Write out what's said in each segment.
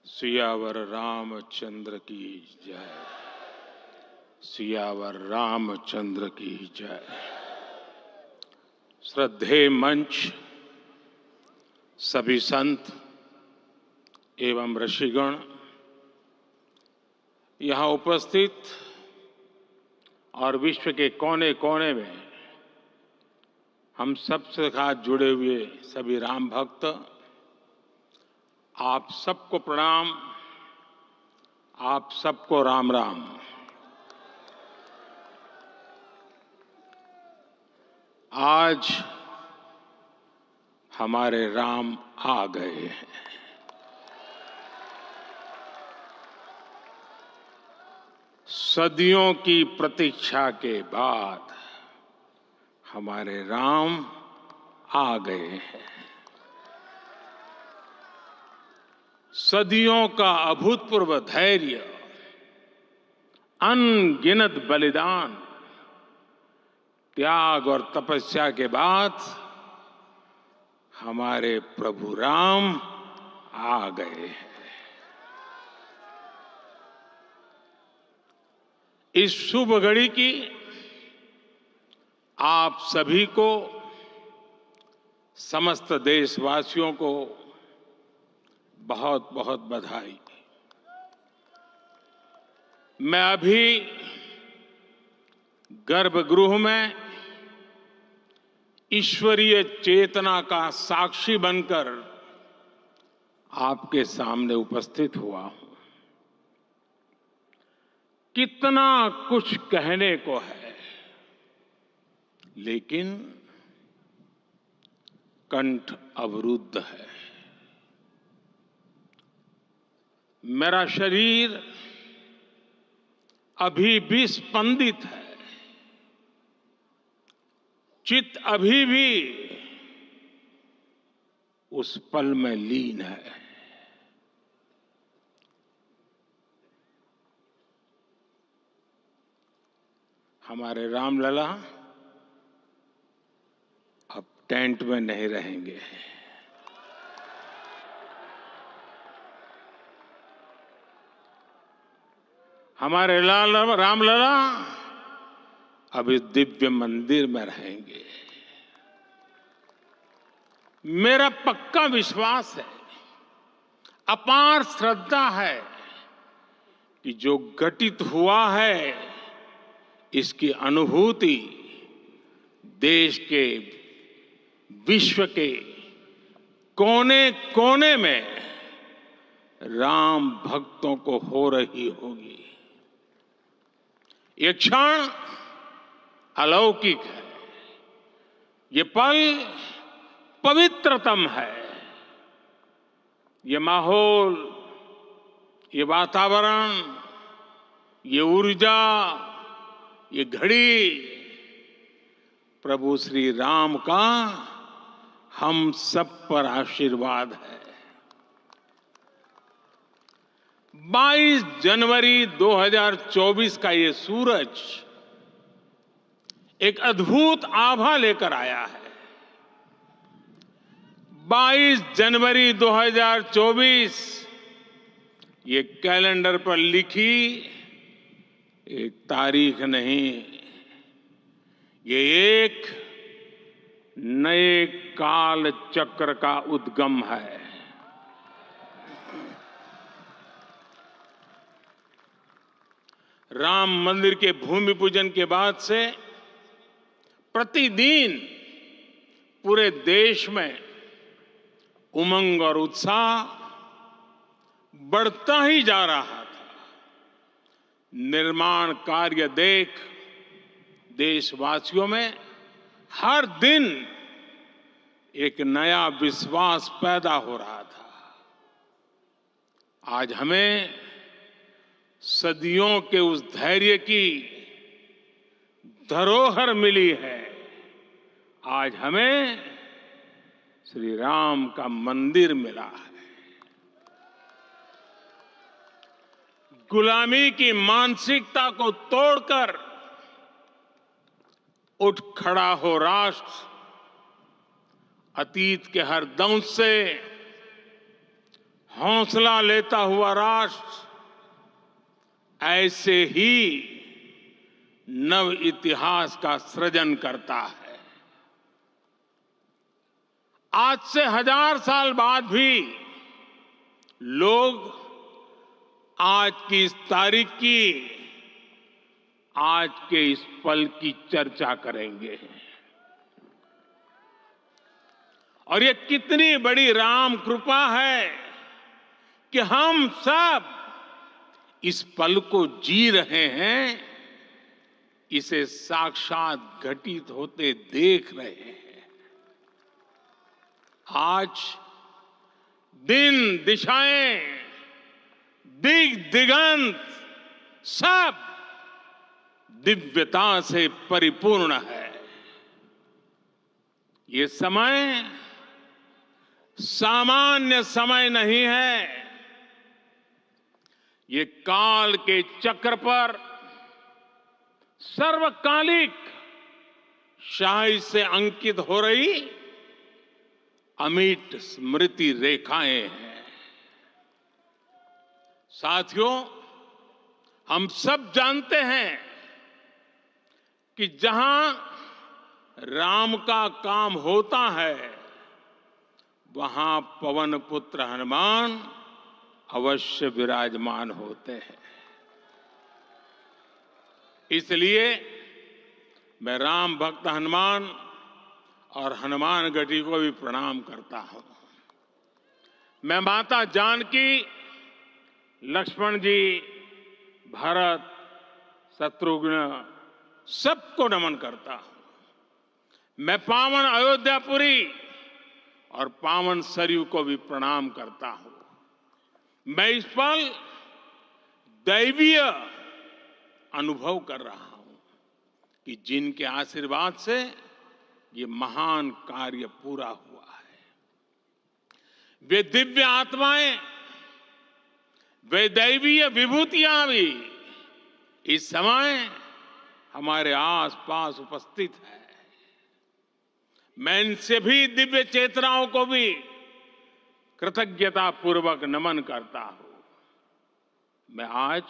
सियावर रामचंद्र की जय। सियावर रामचंद्र की जय। श्रद्धेय मंच, सभी संत एवं ऋषिगण, यहाँ उपस्थित और विश्व के कोने कोने में हम सबसे साथ जुड़े हुए सभी राम भक्त, आप सबको प्रणाम, आप सबको राम राम। आज हमारे राम आ गए हैं। सदियों की प्रतीक्षा के बाद हमारे राम आ गए हैं। सदियों का अभूतपूर्व धैर्य, अनगिनत बलिदान, त्याग और तपस्या के बाद हमारे प्रभु राम आ गए हैं। इस शुभ घड़ी की आप सभी को, समस्त देशवासियों को बहुत बहुत बधाई। मैं अभी गर्भगृह में ईश्वरीय चेतना का साक्षी बनकर आपके सामने उपस्थित हुआ हूं। कितना कुछ कहने को है, लेकिन कंठ अवरुद्ध है। मेरा शरीर अभी भी स्पंदित है, चित्त अभी भी उस पल में लीन है। हमारे रामलला अब टेंट में नहीं रहेंगे। हमारे रामलला अब इस दिव्य मंदिर में रहेंगे। मेरा पक्का विश्वास है, अपार श्रद्धा है कि जो घटित हुआ है, इसकी अनुभूति देश के, विश्व के कोने कोने में राम भक्तों को हो रही होगी। ये क्षण अलौकिक है, ये पल पवित्रतम है। ये माहौल, ये वातावरण, ये ऊर्जा, ये घड़ी प्रभु श्री राम का हम सब पर आशीर्वाद है। 22 जनवरी 2024 का ये सूरज एक अद्भुत आभा लेकर आया है। 22 जनवरी 2024 ये कैलेंडर पर लिखी एक तारीख नहीं, ये एक नए काल चक्र का उद्गम है। राम मंदिर के भूमि पूजन के बाद से प्रतिदिन पूरे देश में उमंग और उत्साह बढ़ता ही जा रहा था। निर्माण कार्य देख देशवासियों में हर दिन एक नया विश्वास पैदा हो रहा था। आज हमें सदियों के उस धैर्य की धरोहर मिली है। आज हमें श्री राम का मंदिर मिला है। गुलामी की मानसिकता को तोड़कर उठ खड़ा हो राष्ट्र। अतीत के हर दंश से हौसला लेता हुआ राष्ट्र ऐसे ही नव इतिहास का सृजन करता है। आज से 1000 साल बाद भी लोग आज की इस तारीख की, आज के इस पल की चर्चा करेंगे। और ये कितनी बड़ी राम कृपा है कि हम सब इस पल को जी रहे हैं, इसे साक्षात घटित होते देख रहे हैं। आज दिन, दिशाएं, दिग दिगंत सब दिव्यता से परिपूर्ण है। ये समय सामान्य समय नहीं है। ये काल के चक्र पर सर्वकालिक शाही से अंकित हो रही अमिट स्मृति रेखाएं हैं। साथियों, हम सब जानते हैं कि जहां राम का काम होता है, वहां पवन पुत्र हनुमान अवश्य विराजमान होते हैं। इसलिए मैं राम भक्त हनुमान और हनुमान गढ़ी को भी प्रणाम करता हूं। मैं माता जानकी, लक्ष्मण जी, भरत, शत्रुघ्न सबको नमन करता हूं। मैं पावन अयोध्यापुरी और पावन सरयू को भी प्रणाम करता हूं। मैं इस पल दैवीय अनुभव कर रहा हूं कि जिनके आशीर्वाद से ये महान कार्य पूरा हुआ है। वे दिव्य आत्माएं, वे दैवीय विभूतियां भी इस समय हमारे आसपास उपस्थित है। मैं इन सभी दिव्य चेतनाओं को भी कृतज्ञता पूर्वक नमन करता हूं। मैं आज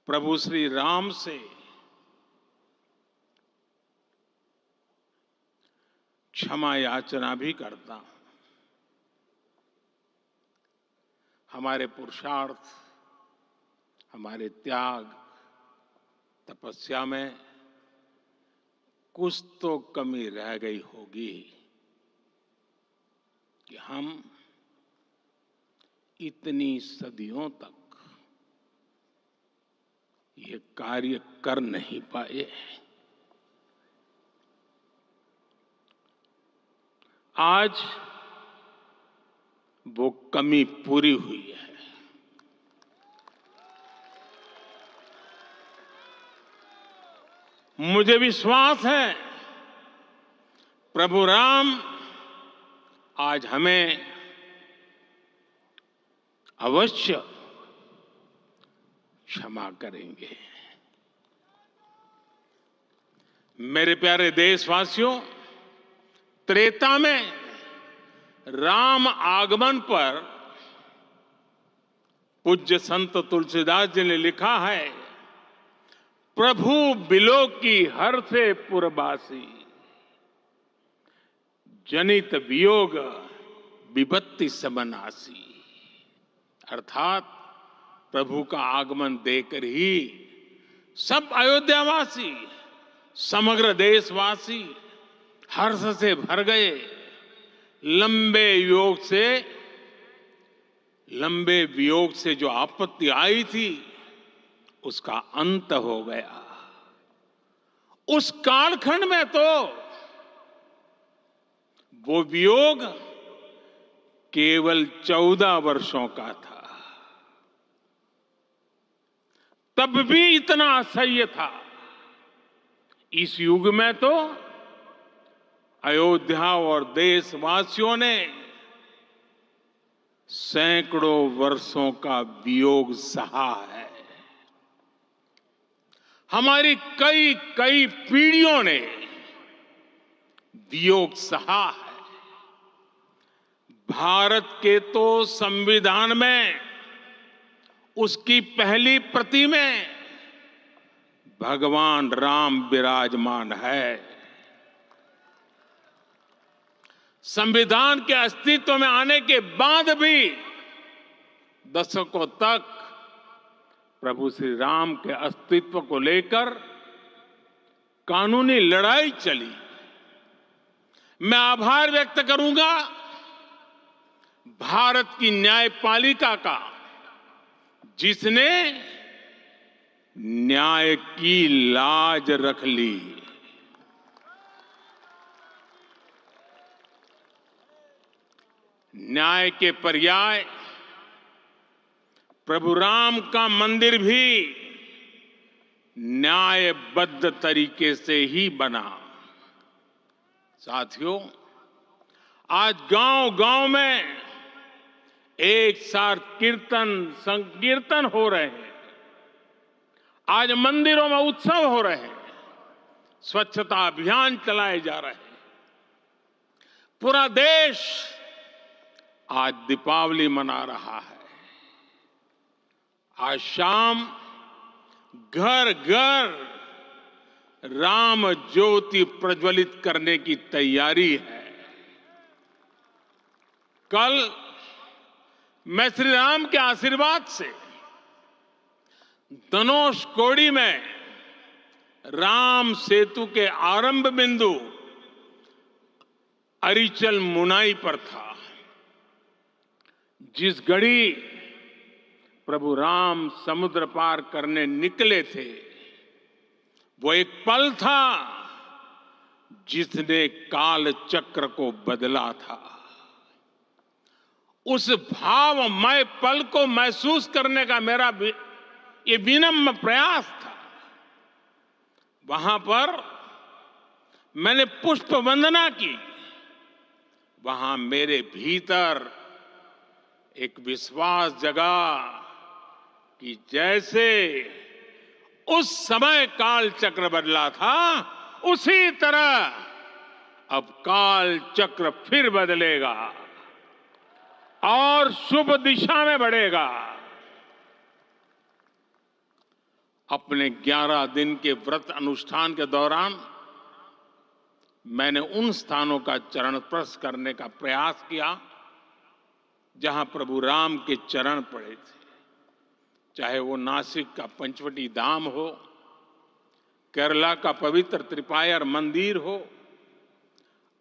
प्रभु श्री राम से क्षमा याचना भी करता हूं। हमारे पुरुषार्थ, हमारे त्याग, तपस्या में कुछ तो कमी रह गई होगी कि हम इतनी सदियों तक ये कार्य कर नहीं पाए। आज वो कमी पूरी हुई है। मुझे विश्वास है प्रभु राम आज हमें अवश्य क्षमा करेंगे। मेरे प्यारे देशवासियों, त्रेता में राम आगमन पर पूज्य संत तुलसीदास जी ने लिखा है, प्रभु बिलो की हर से पुरबासी, जनित वियोग विपत्ति समनासी। अर्थात प्रभु का आगमन देकर ही सब अयोध्यावासी, समग्र देशवासी हर्ष से भर गए। लंबे वियोग से जो आपत्ति आई थी, उसका अंत हो गया। उस कालखंड में तो वो वियोग केवल 14 वर्षों का था। तब भी इतना असह्य था। इस युग में तो अयोध्या और देशवासियों ने सैकड़ों वर्षों का वियोग सहा है। हमारी कई कई पीढ़ियों ने वियोग सहा है। भारत के तो संविधान में उसकी पहली प्रति में भगवान राम विराजमान है। संविधान के अस्तित्व में आने के बाद भी दशकों तक प्रभु श्री राम के अस्तित्व को लेकर कानूनी लड़ाई चली। मैं आभार व्यक्त करूंगा भारत की न्यायपालिका का, जिसने न्याय की लाज रख ली। न्याय के पर्याय प्रभु राम का मंदिर भी न्यायबद्ध तरीके से ही बना। साथियों, आज गांव-गांव में एक साथ कीर्तन संकीर्तन हो रहे हैं। आज मंदिरों में उत्सव हो रहे हैं, स्वच्छता अभियान चलाए जा रहे हैं। पूरा देश आज दीपावली मना रहा है। आज शाम घर घर राम ज्योति प्रज्वलित करने की तैयारी है। कल मैं श्री राम के आशीर्वाद से धनुषकोडी में राम सेतु के आरंभ बिंदु अरिचल मुनाई पर था। जिस घड़ी प्रभु राम समुद्र पार करने निकले थे, वो एक पल था जिसने काल चक्र को बदला था। उस भावमय पल को महसूस करने का मेरा ये विनम्र प्रयास था। वहां पर मैंने पुष्प वंदना की। वहां मेरे भीतर एक विश्वास जगा कि जैसे उस समय काल चक्र बदला था, उसी तरह अब काल चक्र फिर बदलेगा और शुभ दिशा में बढ़ेगा। अपने 11 दिन के व्रत अनुष्ठान के दौरान मैंने उन स्थानों का चरण स्पर्श करने का प्रयास किया जहां प्रभु राम के चरण पड़े थे। चाहे वो नासिक का पंचवटी धाम हो, केरला का पवित्र त्रिपायर मंदिर हो,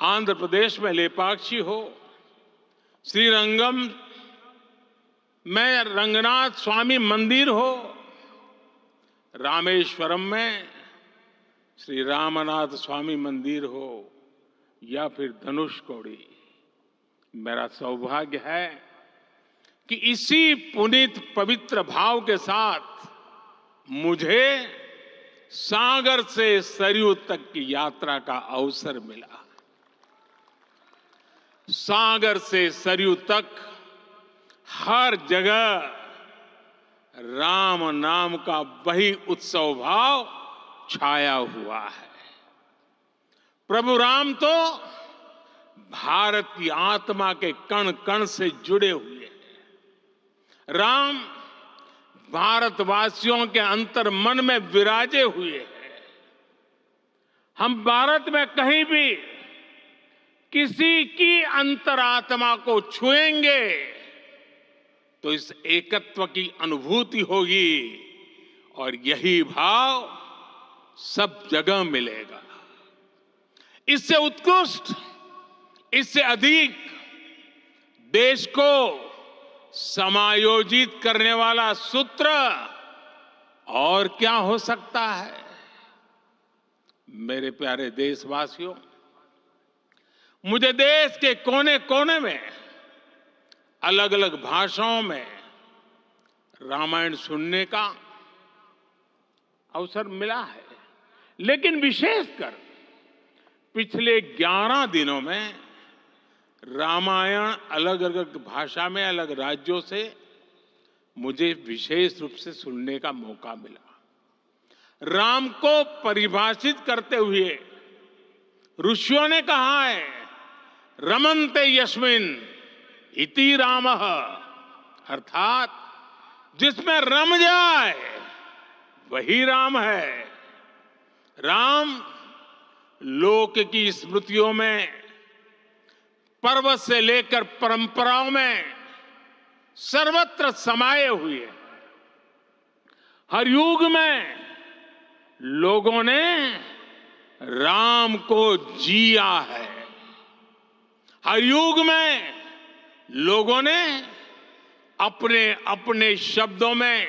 आंध्र प्रदेश में लेपाक्षी हो, श्रीरंगम में रंगनाथ स्वामी मंदिर हो, रामेश्वरम में श्री रामनाथ स्वामी मंदिर हो, या फिर धनुषकोडी। मेरा सौभाग्य है कि इसी पुनीत पवित्र भाव के साथ मुझे सागर से सरयू तक की यात्रा का अवसर मिला। सागर से सरयू तक हर जगह राम नाम का वही उत्सव भाव छाया हुआ है। प्रभु राम तो भारत की आत्मा के कण कण से जुड़े हुए हैं। राम भारतवासियों के अंतर मन में विराजे हुए हैं। हम भारत में कहीं भी किसी की अंतरात्मा को छुएंगे तो इस एकत्व की अनुभूति होगी और यही भाव सब जगह मिलेगा। इससे उत्कृष्ट, इससे अधिक देश को समायोजित करने वाला सूत्र और क्या हो सकता है। मेरे प्यारे देशवासियों, मुझे देश के कोने कोने में अलग अलग भाषाओं में रामायण सुनने का अवसर मिला है, लेकिन विशेषकर पिछले 11 दिनों में रामायण अलग अलग भाषा में अलग राज्यों से मुझे विशेष रूप से सुनने का मौका मिला। राम को परिभाषित करते हुए ऋषियों ने कहा है, रमन्ते यस्मिन् इति रामः, अर्थात जिसमें रम जाए वही राम है। राम लोक की स्मृतियों में, पर्वत से लेकर परंपराओं में सर्वत्र समाये हुए हैं। हर युग में लोगों ने राम को जिया है। हर युग में लोगों ने अपने अपने शब्दों में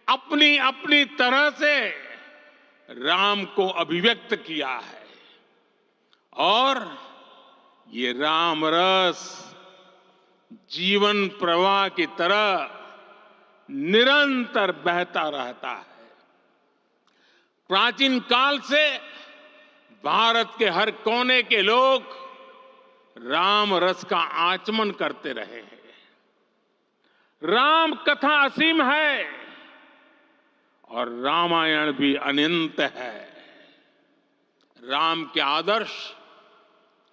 अपनी अपनी तरह से राम को अभिव्यक्त किया है। और ये राम रस जीवन प्रवाह की तरह निरंतर बहता रहता है। प्राचीन काल से भारत के हर कोने के लोग राम रस का आचमन करते रहे हैं। राम कथा असीम है और रामायण भी अनंत है। राम के आदर्श,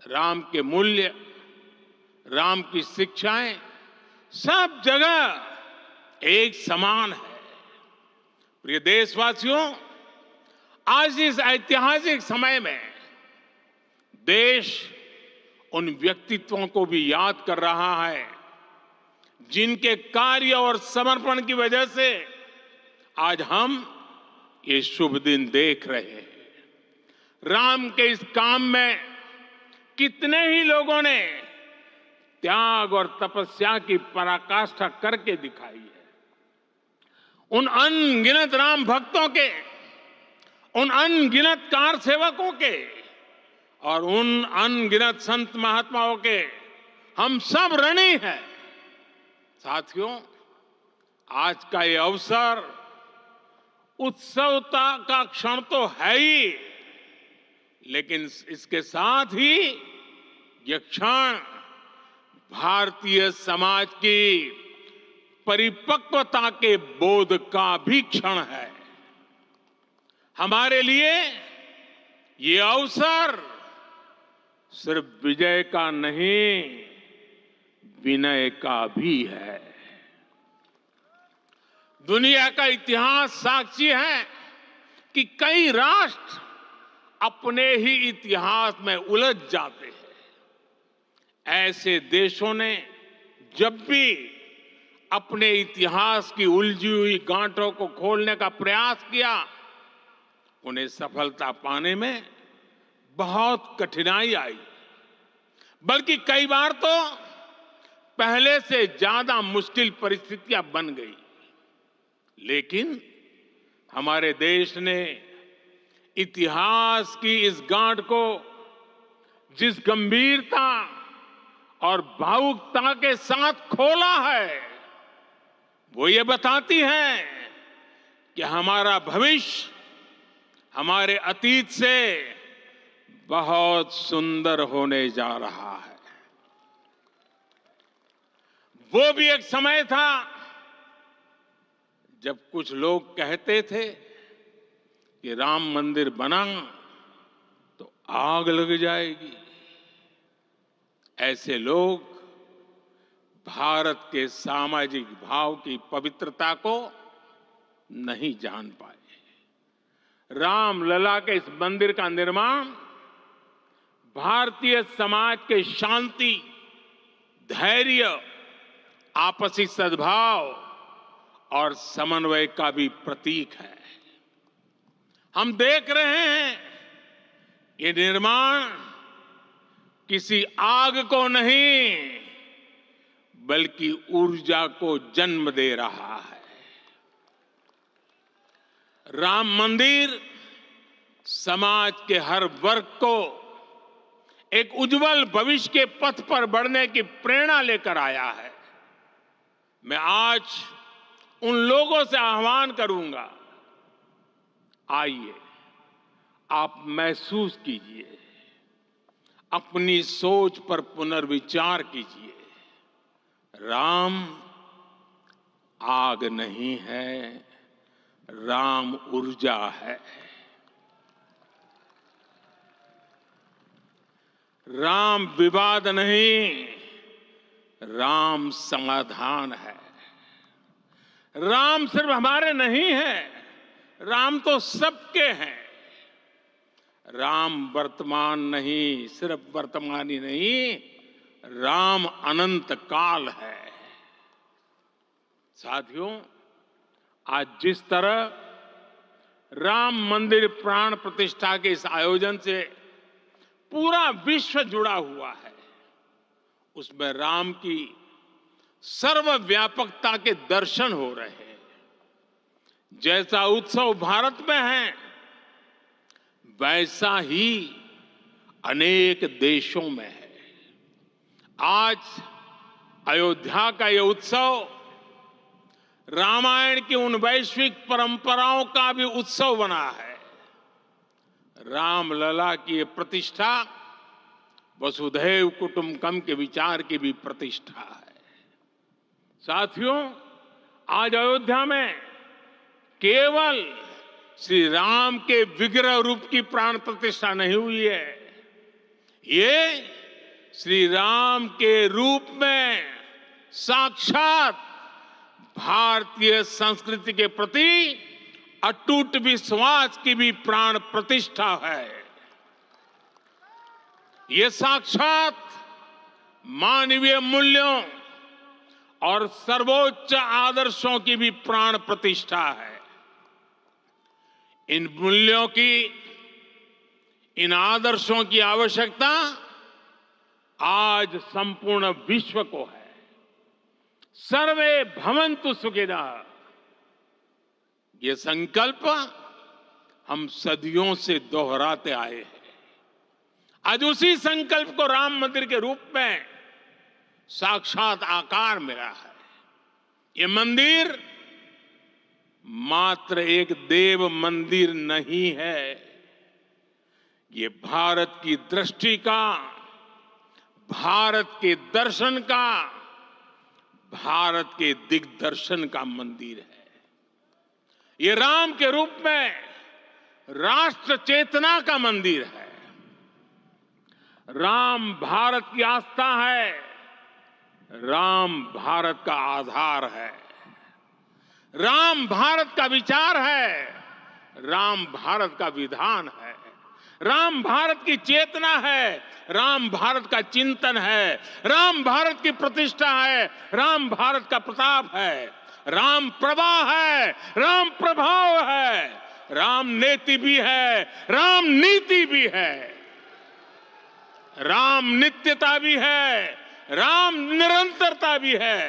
राम के मूल्य, राम की शिक्षाएं सब जगह एक समान है। प्रिय देशवासियों, आज इस ऐतिहासिक समय में देश उन व्यक्तित्वों को भी याद कर रहा है जिनके कार्य और समर्पण की वजह से आज हम ये शुभ दिन देख रहे हैं। राम के इस काम में कितने ही लोगों ने त्याग और तपस्या की पराकाष्ठा करके दिखाई है। उन अनगिनत राम भक्तों के, उन अनगिनत कार सेवकों के और उन अनगिनत संत महात्माओं के हम सब ऋणी हैं। साथियों, आज का ये अवसर उत्सवता का क्षण तो है ही, लेकिन इसके साथ ही यह क्षण भारतीय समाज की परिपक्वता के बोध का भी क्षण है। हमारे लिए ये अवसर सिर्फ विजय का नहीं, विनय का भी है। दुनिया का इतिहास साक्षी है कि कई राष्ट्र अपने ही इतिहास में उलझ जाते हैं। ऐसे देशों ने जब भी अपने इतिहास की उलझी हुई गांठों को खोलने का प्रयास किया, उन्हें सफलता पाने में बहुत कठिनाई आई, बल्कि कई बार तो पहले से ज्यादा मुश्किल परिस्थितियां बन गई। लेकिन हमारे देश ने इतिहास की इस गांठ को जिस गंभीरता और भावुकता के साथ खोला है, वो ये बताती है कि हमारा भविष्य हमारे अतीत से बहुत सुंदर होने जा रहा है। वो भी एक समय था जब कुछ लोग कहते थे कि राम मंदिर बना तो आग लग जाएगी। ऐसे लोग भारत के सामाजिक भाव की पवित्रता को नहीं जान पाए। रामलला के इस मंदिर का निर्माण भारतीय समाज के शांति, धैर्य, आपसी सद्भाव और समन्वय का भी प्रतीक है। हम देख रहे हैं ये निर्माण किसी आग को नहीं, बल्कि ऊर्जा को जन्म दे रहा है। राम मंदिर समाज के हर वर्ग को एक उज्जवल भविष्य के पथ पर बढ़ने की प्रेरणा लेकर आया है। मैं आज उन लोगों से आह्वान करूंगा, आइए आप महसूस कीजिए, अपनी सोच पर पुनर्विचार कीजिए। राम आग नहीं है, राम ऊर्जा है। राम विवाद नहीं, राम समाधान है। राम सिर्फ हमारे नहीं है, राम तो सबके हैं। राम वर्तमान नहीं, सिर्फ वर्तमान ही नहीं, राम अनंत काल है। साथियों, आज जिस तरह राम मंदिर प्राण प्रतिष्ठा के इस आयोजन से पूरा विश्व जुड़ा हुआ है, उसमें राम की सर्वव्यापकता के दर्शन हो रहे हैं। जैसा उत्सव भारत में है, वैसा ही अनेक देशों में है। आज अयोध्या का यह उत्सव रामायण की उन वैश्विक परंपराओं का भी उत्सव बना है। रामलला की यह प्रतिष्ठा वसुधैव कुटुंबकम के विचार की भी प्रतिष्ठा है। साथियों, आज अयोध्या में केवल श्री राम के विग्रह रूप की प्राण प्रतिष्ठा नहीं हुई है, ये श्री राम के रूप में साक्षात भारतीय संस्कृति के प्रति अटूट विश्वास की भी प्राण प्रतिष्ठा है। ये साक्षात मानवीय मूल्यों और सर्वोच्च आदर्शों की भी प्राण प्रतिष्ठा है। इन मूल्यों की, इन आदर्शों की आवश्यकता आज संपूर्ण विश्व को है। सर्वे भवन्तु सुखिनः, ये संकल्प हम सदियों से दोहराते आए हैं। आज उसी संकल्प को राम मंदिर के रूप में साक्षात आकार मिला है। ये मंदिर मात्र एक देव मंदिर नहीं है, ये भारत की दृष्टि का, भारत के दर्शन का, भारत के दिग्दर्शन का मंदिर है। ये राम के रूप में राष्ट्र चेतना का मंदिर है। राम भारत की आस्था है, राम भारत का आधार है, राम भारत का विचार है, राम भारत का विधान है, राम भारत की चेतना है, राम भारत का चिंतन है, राम भारत की प्रतिष्ठा है, राम भारत का प्रताप है, राम प्रवाह है, राम प्रभाव है, राम नेति भी है, राम नीति भी है, राम नित्यता भी है, राम निरंतरता भी है,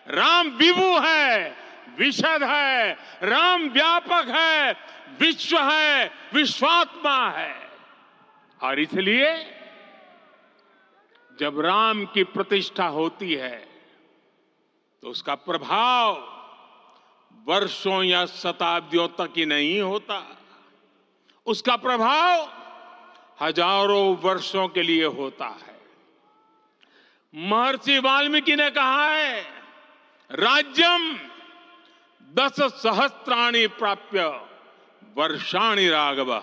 राम विभु है, विशद है, राम व्यापक है, विश्व है, विश्वात्मा है। और इसलिए जब राम की प्रतिष्ठा होती है तो उसका प्रभाव वर्षों या शताब्दियों तक ही नहीं होता, उसका प्रभाव हजारों वर्षों के लिए होता है। महर्षि वाल्मीकि ने कहा है, राज्यम 10 सहस्त्राणि प्राप्य वर्षाणि राघव,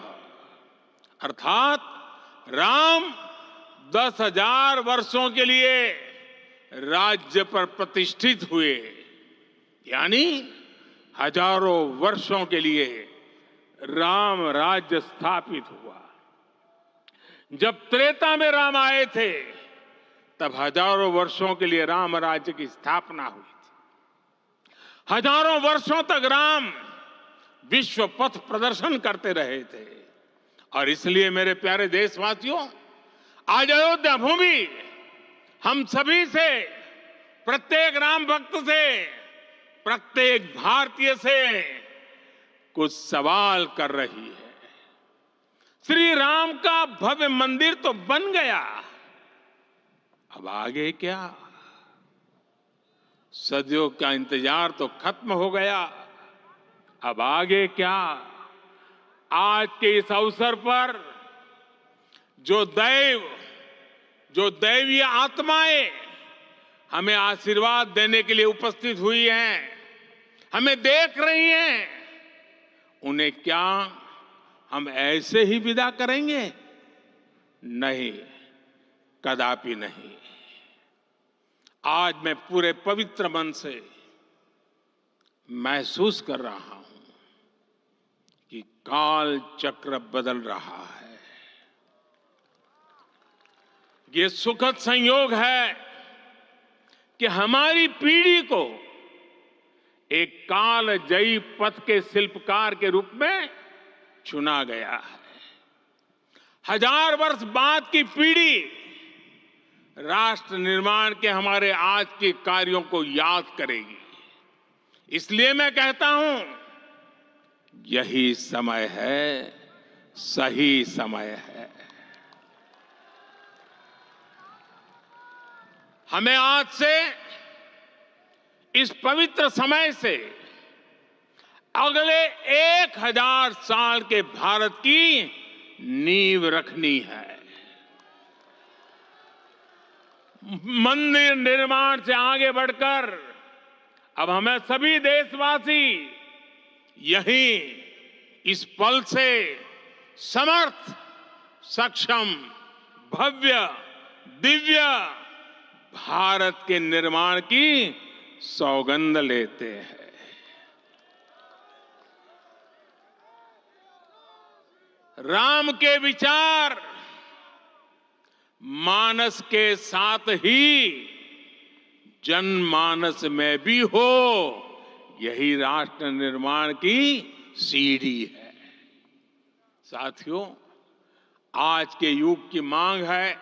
अर्थात राम 10,000 वर्षों के लिए राज्य पर प्रतिष्ठित हुए, यानी हजारों वर्षों के लिए राम राज्य स्थापित हुआ। जब त्रेता में राम आए थे तब हजारों वर्षों के लिए राम राज्य की स्थापना हुई थी। हजारों वर्षों तक राम विश्व पथ प्रदर्शन करते रहे थे। और इसलिए मेरे प्यारे देशवासियों, आज अयोध्या भूमि हम सभी से, प्रत्येक राम भक्त से, प्रत्येक भारतीय से कुछ सवाल कर रही है। श्री राम का भव्य मंदिर तो बन गया, अब आगे क्या? सदियों का इंतजार तो खत्म हो गया, अब आगे क्या? आज के इस अवसर पर जो दैवीय आत्माएं हमें आशीर्वाद देने के लिए उपस्थित हुई हैं, हमें देख रही हैं, उन्हें क्या हम ऐसे ही विदा करेंगे? नहीं, कदापि नहीं। आज मैं पूरे पवित्र मन से महसूस कर रहा हूं कि काल चक्र बदल रहा है। ये सुखद संयोग है कि हमारी पीढ़ी को एक कालजयी पथ के शिल्पकार के रूप में चुना गया है। 1000 वर्ष बाद की पीढ़ी राष्ट्र निर्माण के हमारे आज के कार्यों को याद करेगी। इसलिए मैं कहता हूं, यही समय है, सही समय है। हमें आज से, इस पवित्र समय से अगले 1000 साल के भारत की नींव रखनी है। मंदिर निर्माण से आगे बढ़कर अब हमें सभी देशवासी यहीं इस पल से समर्थ, सक्षम, भव्य, दिव्य भारत के निर्माण की सौगंध लेते हैं। राम के विचार मानस के साथ ही जनमानस में भी हो, यही राष्ट्र निर्माण की सीढ़ी है। साथियों, आज के युग की मांग है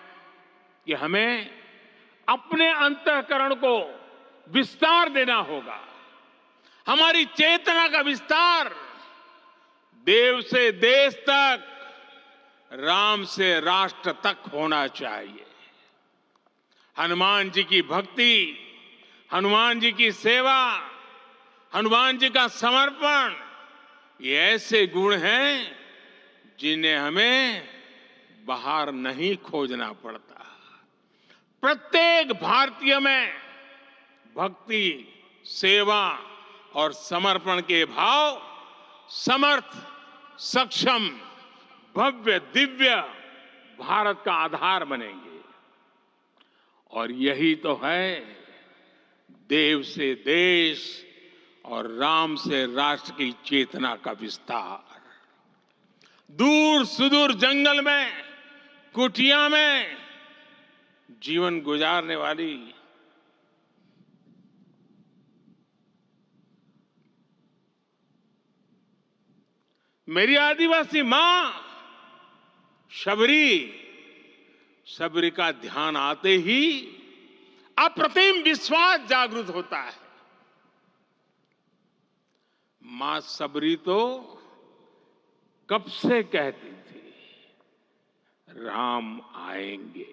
कि हमें अपने अंतःकरण को विस्तार देना होगा। हमारी चेतना का विस्तार देव से देश तक, राम से राष्ट्र तक होना चाहिए। हनुमान जी की भक्ति, हनुमान जी की सेवा, हनुमान जी का समर्पण, ये ऐसे गुण हैं जिन्हें हमें बाहर नहीं खोजना पड़ता। प्रत्येक भारतीय में भक्ति, सेवा और समर्पण के भाव समर्थ, सक्षम, भव्य, दिव्य भारत का आधार बनेंगे। और यही तो है देव से देश और राम से राष्ट्र की चेतना का विस्तार। दूर सुदूर जंगल में, कुटिया में जीवन गुजारने वाली मेरी आदिवासी मां शबरी का ध्यान आते ही अप्रतिम विश्वास जागृत होता है। मां शबरी तो कब से कहती थी, राम आएंगे।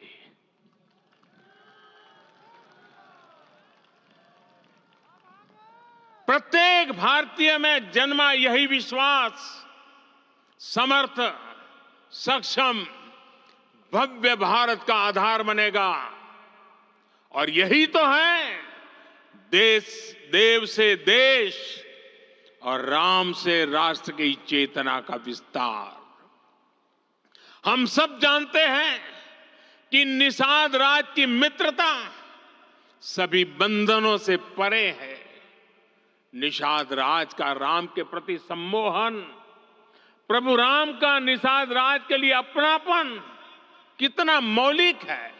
प्रत्येक भारतीय में जन्मा यही विश्वास समर्थ, सक्षम, भव्य भारत का आधार बनेगा। और यही तो है देव से देश और राम से राष्ट्र की चेतना का विस्तार। हम सब जानते हैं कि निषाद राज की मित्रता सभी बंधनों से परे है। निषाद राज का राम के प्रति सम्मोहन, प्रभु राम का निषाद राज के लिए अपनापन कितना मौलिक है।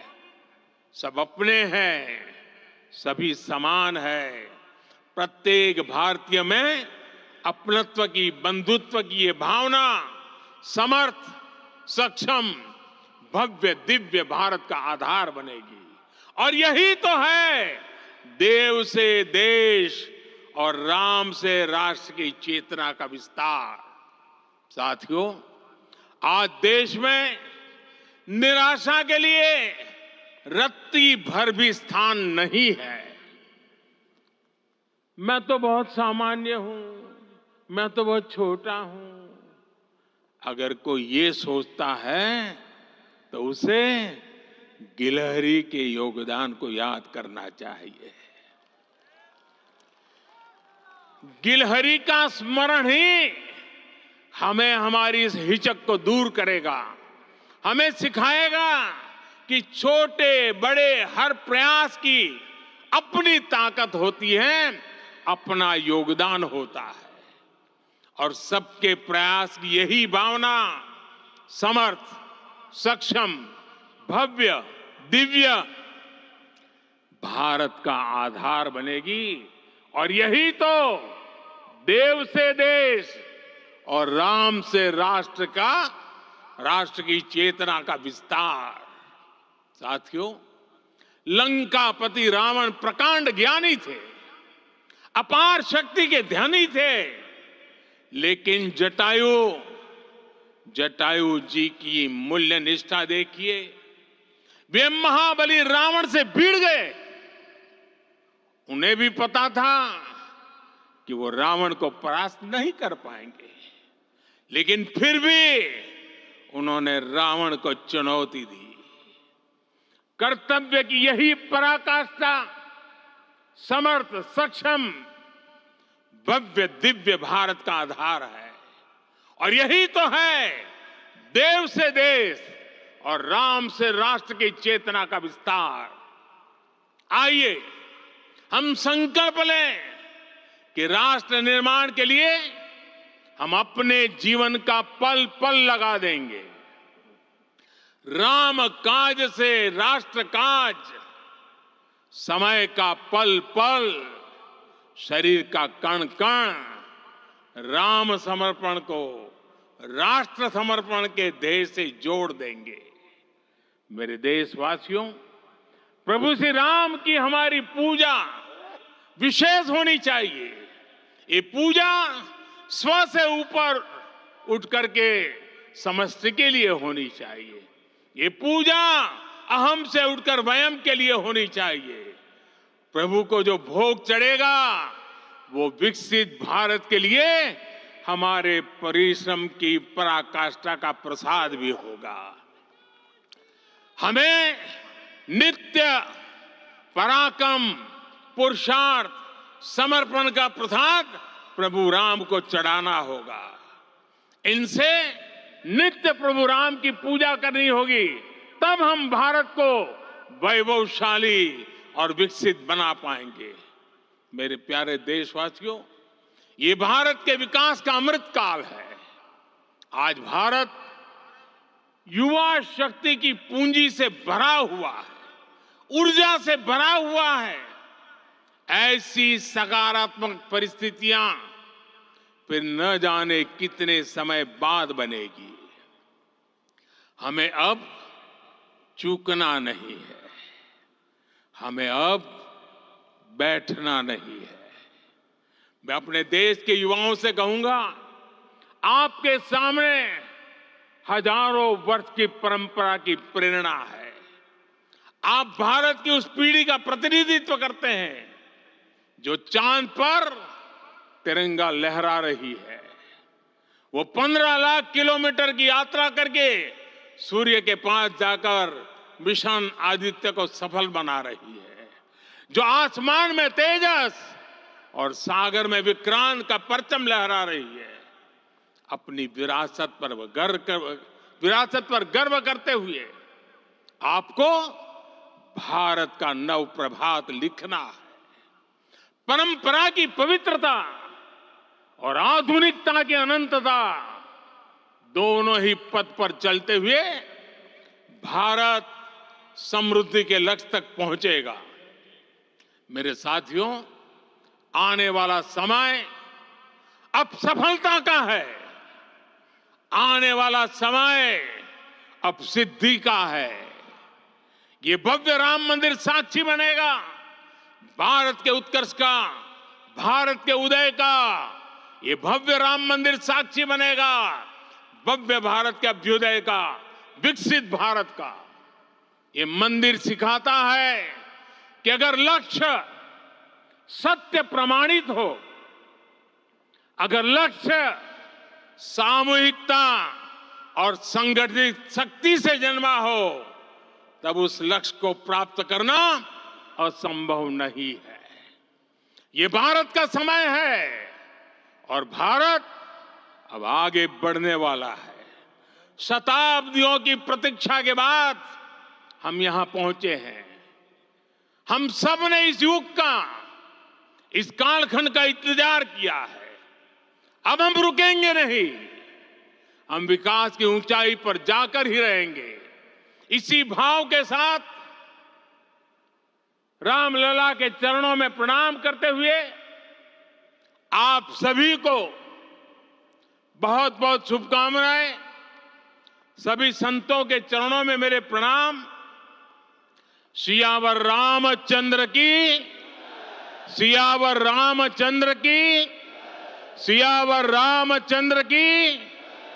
सब अपने हैं, सभी समान है। प्रत्येक भारतीय में अपनत्व की, बंधुत्व की ये भावना समर्थ, सक्षम, भव्य, दिव्य भारत का आधार बनेगी। और यही तो है देव से देश और राम से राष्ट्र की चेतना का विस्तार। साथियों, आज देश में निराशा के लिए रत्ती भर भी स्थान नहीं है। मैं तो बहुत सामान्य हूं, मैं तो बहुत छोटा हूं। अगर कोई ये सोचता है तो उसे गिलहरी के योगदान को याद करना चाहिए। गिलहरी का स्मरण ही हमें हमारी इस हिचक को दूर करेगा, हमें सिखाएगा कि छोटे बड़े हर प्रयास की अपनी ताकत होती है, अपना योगदान होता है। और सबके प्रयास की यही भावना समर्थ, सक्षम, भव्य, दिव्य भारत का आधार बनेगी। और यही तो देव से देश और राम से राष्ट्र की चेतना का विस्तार। साथियों, लंकापति रावण प्रकांड ज्ञानी थे, अपार शक्ति के धनी थे, लेकिन जटायु जी की मूल्य निष्ठा देखिए। वे महाबली रावण से भिड़ गए। उन्हें भी पता था कि वो रावण को परास्त नहीं कर पाएंगे, लेकिन फिर भी उन्होंने रावण को चुनौती दी। कर्तव्य की यही पराकाष्ठा समर्थ, सक्षम, भव्य, दिव्य भारत का आधार है। और यही तो है देव से देश और राम से राष्ट्र की चेतना का विस्तार। आइए हम संकल्प लें कि राष्ट्र निर्माण के लिए हम अपने जीवन का पल पल लगा देंगे। राम काज से राष्ट्र काज, समय का पल पल, शरीर का कण कण राम समर्पण को राष्ट्र समर्पण के ध्येय से जोड़ देंगे। मेरे देशवासियों, प्रभु श्री राम की हमारी पूजा विशेष होनी चाहिए। ये पूजा स्व से ऊपर उठ करके समष्टि के लिए होनी चाहिए। ये पूजा अहम से उठकर वयम के लिए होनी चाहिए। प्रभु को जो भोग चढ़ेगा वो विकसित भारत के लिए हमारे परिश्रम की पराकाष्ठा का प्रसाद भी होगा। हमें नित्य पराक्रम, पुरुषार्थ, समर्पण का प्रसाद प्रभु राम को चढ़ाना होगा। इनसे नित्य प्रभु राम की पूजा करनी होगी, तब हम भारत को वैभवशाली और विकसित बना पाएंगे। मेरे प्यारे देशवासियों, ये भारत के विकास का अमृत काल है। आज भारत युवा शक्ति की पूंजी से भरा हुआ है, ऊर्जा से भरा हुआ है। ऐसी सकारात्मक परिस्थितियां फिर न जाने कितने समय बाद बनेगी। हमें अब चूकना नहीं है, हमें अब बैठना नहीं है। मैं अपने देश के युवाओं से कहूंगा, आपके सामने हजारों वर्ष की परंपरा की प्रेरणा है। आप भारत की उस पीढ़ी का प्रतिनिधित्व करते हैं जो चांद पर तिरंगा लहरा रही है। वो 15 लाख किलोमीटर की यात्रा करके सूर्य के पास जाकर मिशन आदित्य को सफल बना रही है। जो आसमान में तेजस और सागर में विक्रांत का परचम लहरा रही है। अपनी विरासत पर गर्व करते हुए आपको भारत का नव प्रभात लिखना है। परंपरा की पवित्रता और आधुनिकता की अनंतता, दोनों ही पथ पर चलते हुए भारत समृद्धि के लक्ष्य तक पहुंचेगा। मेरे साथियों, आने वाला समय अब सफलता का है। आने वाला समय अब सिद्धि का है। ये भव्य राम मंदिर साक्षी बनेगा भारत के उत्कर्ष का, भारत के उदय का। ये भव्य राम मंदिर साक्षी बनेगा भव्य भारत के अभ्युदय का, विकसित भारत का। ये मंदिर सिखाता है कि अगर लक्ष्य सत्य प्रमाणित हो, अगर लक्ष्य सामूहिकता और संगठित शक्ति से जन्मा हो, तब उस लक्ष्य को प्राप्त करना असंभव नहीं है। ये भारत का समय है और भारत अब आगे बढ़ने वाला है। शताब्दियों की प्रतीक्षा के बाद हम यहां पहुंचे हैं। हम सब ने इस युग का, इस कालखंड का इंतजार किया है। अब हम रुकेंगे नहीं, हम विकास की ऊंचाई पर जाकर ही रहेंगे। इसी भाव के साथ रामलला के चरणों में प्रणाम करते हुए आप सभी को बहुत बहुत शुभकामनाएं। सभी संतों के चरणों में मेरे प्रणाम। सियावर रामचंद्र की, सियावर रामचंद्र की, सियावर रामचंद्र की।